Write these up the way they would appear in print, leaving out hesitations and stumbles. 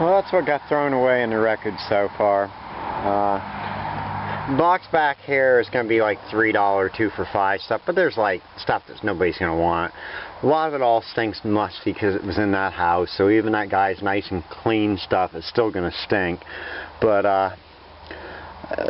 Well, that's what got thrown away in the record so far. Box back here is going to be like $3, 2 for $5 stuff, but there's like stuff that nobody's going to want. A lot of it all stinks musty because it was in that house, so even that guy's nice and clean stuff is still going to stink. But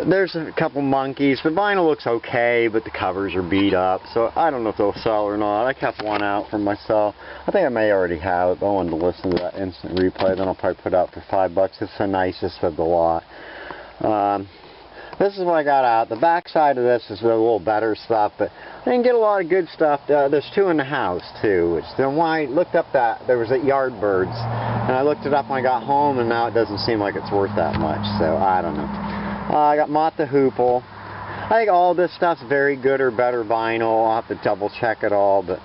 there's a couple monkeys. The vinyl looks okay, but the covers are beat up, so I don't know if they'll sell or not. I kept one out for myself. I think I may already have it, but I wanted to listen to that instant replay. Then I'll probably put it out for $5. It's the nicest of the lot. This is what I got out. The back side of this is a little better stuff, but I didn't get a lot of good stuff. There's 2 in the house, too. Which then when I looked up that, there was at Yardbirds, and I looked it up when I got home, and now it doesn't seem like it's worth that much, so I don't know. I got Mott the Hoople. I think all this stuff's very good or better vinyl. I'll have to double check it all, but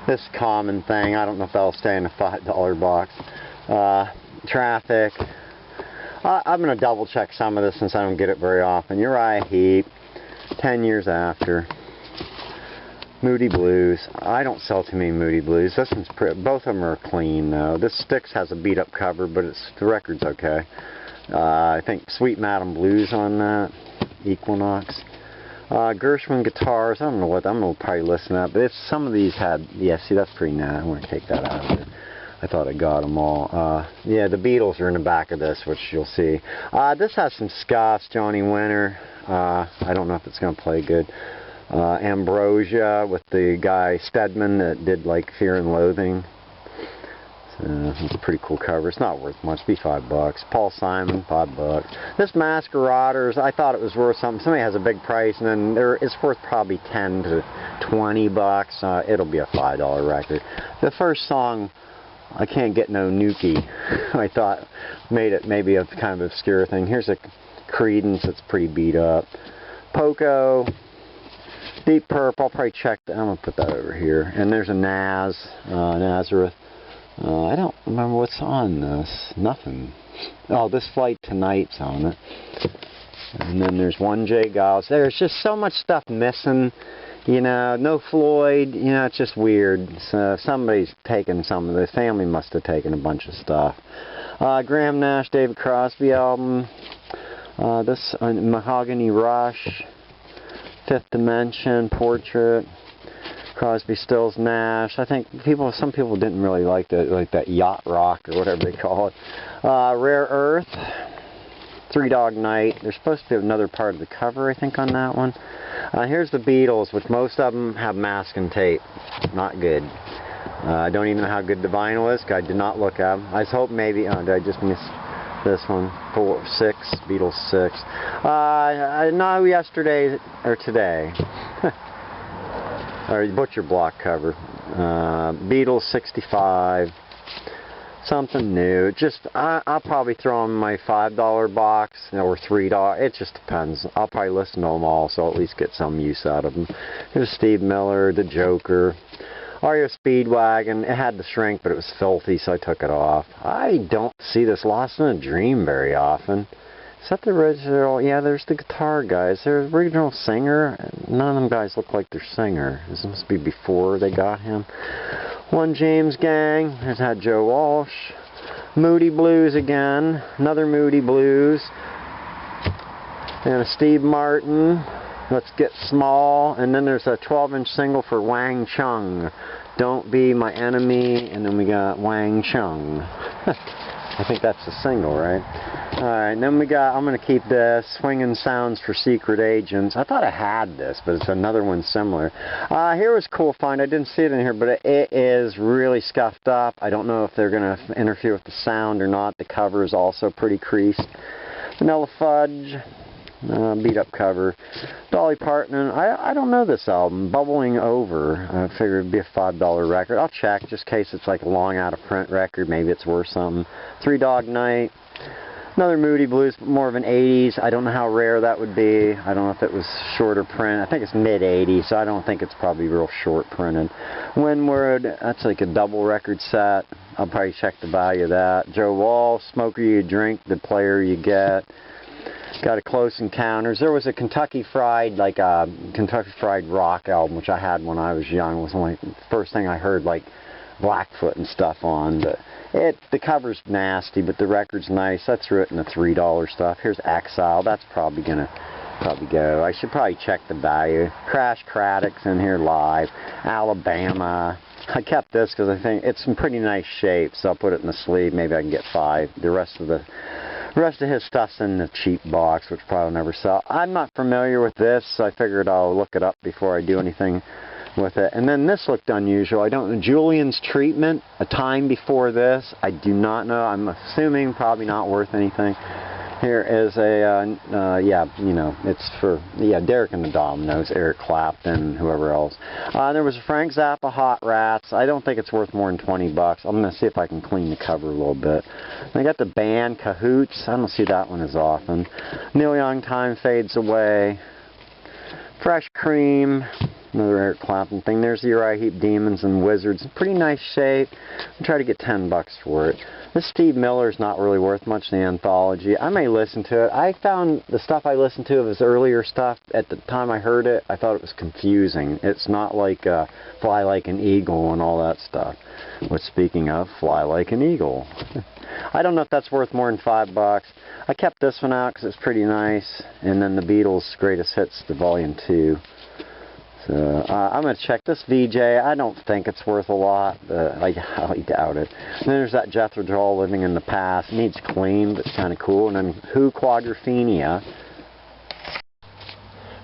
this common thing, I don't know if that'll stay in a $5 box. Traffic. I'm going to double check some of this since I don't get it very often. Uriah Heep, 10 Years After. Moody Blues. I don't sell too many Moody Blues. This one's pretty, both of them are clean though. This Styx has a beat up cover, but the record's okay. I think Sweet Madam Blues on that. Equinox. Gershwin guitars. I don't know what. I'm going to probably listen to that. But some of these had. Yeah, see, that's pretty nice. I'm going to take that out of there. I thought I got them all. Yeah, the Beatles are in the back of this, which you'll see. This has some scuffs. Johnny Winter. I don't know if it's going to play good. Ambrosia with the guy Stedman that did like Fear and Loathing. It's a pretty cool cover. It's not worth much. It'd be $5. Paul Simon, $5. This Masqueraders, I thought it was worth something. Somebody has a big price, and then it's worth probably $10 to $20. It'll be a $5 record. The first song, I Can't Get No Nuki, I thought made it maybe a kind of obscure thing. Here's a Creedence that's pretty beat up. Poco, Deep Purple. I'll probably check that. I'm going to put that over here. And there's a Nazareth. I don't remember what's on this. Nothing. Oh, This Flight Tonight's on it. And then there's 1J Giles. There's just so much stuff missing. You know, no Floyd. You know, it's just weird. So somebody's taken some of this. Family must have taken a bunch of stuff. Graham Nash, David Crosby album. This Mahogany Rush. Fifth Dimension, Portrait. Crosby, Stills, Nash. I think some people didn't really like that yacht rock or whatever they call it. Rare Earth, Three Dog Night. There's supposed to be another part of the cover, I think, on that one. Here's the Beatles, which most of them have masking tape. Not good. I don't even know how good the vinyl is. I did not look at them. I was hoping maybe. Oh, did I just miss this one? 6, Beatles 6. I know yesterday or today. Or Butcher Block cover. Beatles 65. Something new. Just, I'll probably throw them in my $5 box or $3. It just depends. I'll probably listen to them all, so I'll at least get some use out of them. Here's Steve Miller, The Joker. REO Speedwagon. It had the shrink, but it was filthy, so I took it off. I don't see this Lost in a Dream very often. Is that the original? Yeah, there's the guitar guys. There's the original singer. None of them guys look like their singer. This must be before they got him. One James Gang. There's that Joe Walsh. Moody Blues again. Another Moody Blues. And a Steve Martin. Let's Get Small. And then there's a 12-inch single for Wang Chung. Don't Be My Enemy. And then we got Wang Chung. I think that's the single, right? Alright, then we got, I'm going to keep this, Swingin' Sounds for Secret Agents. I thought I had this, but it's another one similar. Here was a cool find. I didn't see it in here, but it is really scuffed up. I don't know if they're going to interfere with the sound or not. The cover is also pretty creased. Vanilla Fudge. Beat up cover. Dolly Parton. I don't know this album. Bubbling Over. I figured it'd be a $5 record. I'll check just in case it's like a long out of print record. Maybe it's worth something. Three Dog Night. Another Moody Blues, but more of an 80s. I don't know how rare that would be. I don't know if it was shorter print. I think it's mid 80s, so I don't think it's probably real short printed. Windward. That's like a double record set. I'll probably check the value of that. Joe Wall. Smoker You Drink. The Player You Get. Got a Close Encounters. There was a Kentucky Fried Rock album, which I had when I was young. It was only the first thing I heard, like Blackfoot and stuff on, but the cover's nasty, but the record's nice. I threw it in the $3 stuff. Here's Exile. That's probably gonna go. I should probably check the value. Crash Craddock's in here live. Alabama. I kept this because I think it's in pretty nice shape, so I'll put it in the sleeve. Maybe I can get 5. The rest of his stuff's in the cheap box, which probably will never sell. I'm not familiar with this, so I figured I'll look it up before I do anything with it. And then this looked unusual. I don't know. Julian's Treatment, a time before this. I do not know. I'm assuming probably not worth anything. Here is a, it's for, Derek and the Dominoes, Eric Clapton, whoever else. There was a Frank Zappa Hot Rats. I don't think it's worth more than $20. I'm going to see if I can clean the cover a little bit. I got the band Cahoots. I don't see that one as often. Neil Young, Time Fades Away. Fresh Cream. Another Eric Clapton thing. There's the Uriah Heep Demons and Wizards. In pretty nice shape. I'll try to get $10 for it. This Steve Miller's not really worth much in the anthology. I may listen to it. I found the stuff I listened to of his earlier stuff, at the time I heard it, I thought it was confusing. It's not like Fly Like an Eagle and all that stuff. Which, speaking of, Fly Like an Eagle. I don't know if that's worth more than $5. I kept this one out because it's pretty nice. And then the Beatles' Greatest Hits, the Volume 2. So, I'm going to check this VJ. I don't think it's worth a lot. I highly doubt it. And then there's that Jethro Tull, Living in the Past. It needs clean, but it's kind of cool. And then Who Quadrophenia.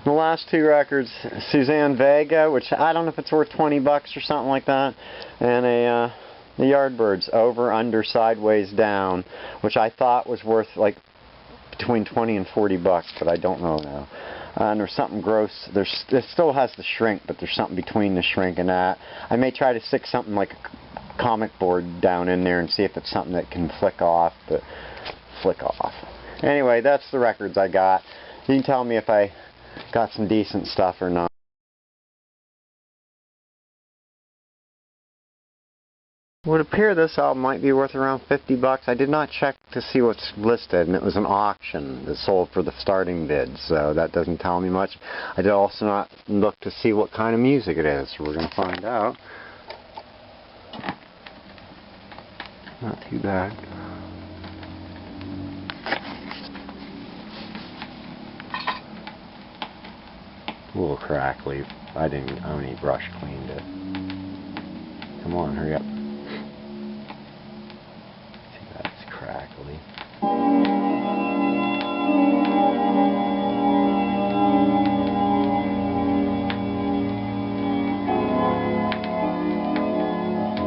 The last 2 records, Suzanne Vega, which I don't know if it's worth $20 or something like that. And the Yardbirds, Over, Under, Sideways, Down, which I thought was worth like between $20 and $40, but I don't know now. And there's something gross. It still has the shrink, but there's something between the shrink and that. I may try to stick something like a comic board down in there and see if it's something that can flick off. But flick off. Anyway, that's the records I got. You can tell me if I got some decent stuff or not. It would appear this album might be worth around $50. I did not check to see what's listed, and it was an auction that sold for the starting bid, so that doesn't tell me much. I did also not look to see what kind of music it is, so we're going to find out. Not too bad. A little crackly. I only brush cleaned it. Come on, hurry up. Crackly.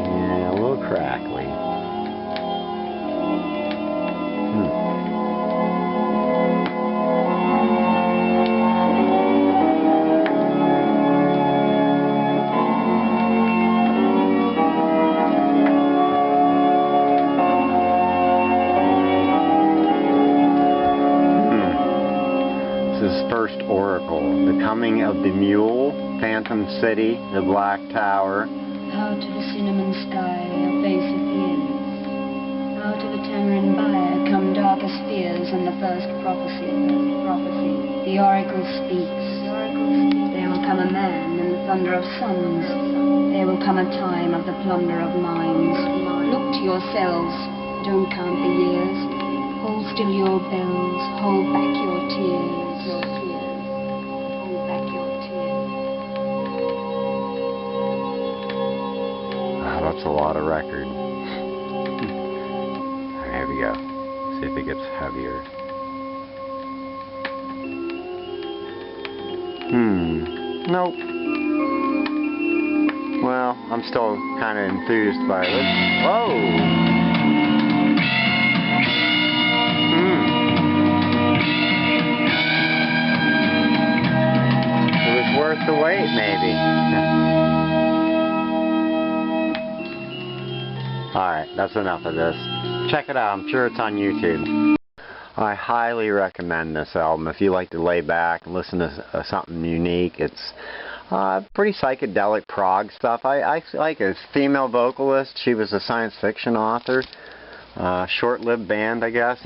Yeah, a little crackly. First Oracle, The Coming of the Mule, Phantom City, The Black Tower. Out of the cinnamon sky, a face of years. Out of a tamarind byre come darkest fears and the first prophecy. The oracle speaks. There will come a man and the thunder of suns. There will come a time of the plunder of minds. Look to yourselves, don't count the years. Hold still your bells, hold back your tears. That's a lot of record. Here we go. See if it gets heavier. Nope. Well, I'm still kind of enthused by it. Whoa! It was worth the wait, maybe. Alright, that's enough of this. Check it out, I'm sure it's on YouTube. I highly recommend this album if you like to lay back and listen to something unique. It's pretty psychedelic prog stuff. I like it. It's a female vocalist. She was a science fiction author. Short-lived band, I guess.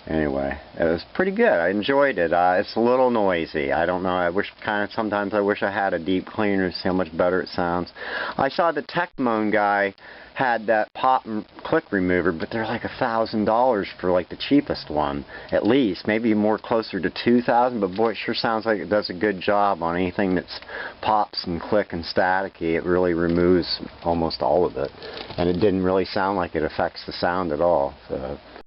anyway, it was pretty good. I enjoyed it. It's a little noisy. I don't know. I wish sometimes I wish I had a deep cleaner to see how much better it sounds. I saw the Techmoan guy had that pop and click remover, but they're like $1,000 for like the cheapest one, at least. Maybe more closer to $2,000. But boy, it sure sounds like it does a good job on anything that's pops and click and staticky. It really removes almost all of it, and it didn't really sound like it affects the sound at all. So.